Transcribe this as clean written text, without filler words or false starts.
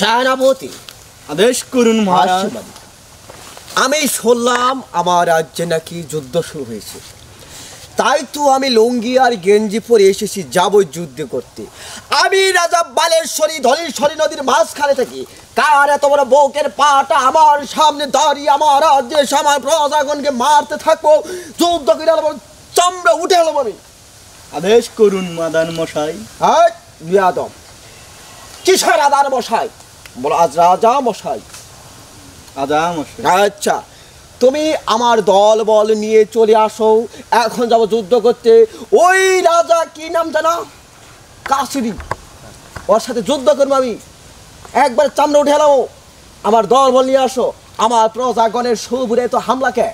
সেনাপতি আদেশ করুন মহারাজ। আমি শুনলাম আমার রাজ্যে নাকি যুদ্ধ শুরু হয়েছে, তাই তো আমি লুঙ্গি আর গেঞ্জি পরে এসেছি, যাব যুদ্ধ করতে। আমি রাজা বালেশ্বরী ধলেশ্বরী নদীর মাঝখানে থাকি। কার এত বড় বউকের পাটা আমার সামনে দাঁড়িয়ে আমার রাজ্যে আমার প্রজাগণকে মারতে থাকবো, যুদ্ধ করে এলাম, চামড়া উঠে এলাম আমি। আদেশ করুন মাদান মশাই। হ্যাঁ বিয়াদব, কিসের রাজার মশাই? বলো আজ রাজা মশাই। আদা মশাই। আচ্ছা, তুমি আমার দল বল নিয়ে চলে আসো, এখন যাব যুদ্ধ করতে। ওই রাজা কি নাম জানা? কাশিরি, ওর সাথে যুদ্ধ করবো আমি, একবার চামড়া উঠে এলাম। আমার দল বল নিয়ে আসো, আমার প্রজাগণের সুবুরে তো হামলাকে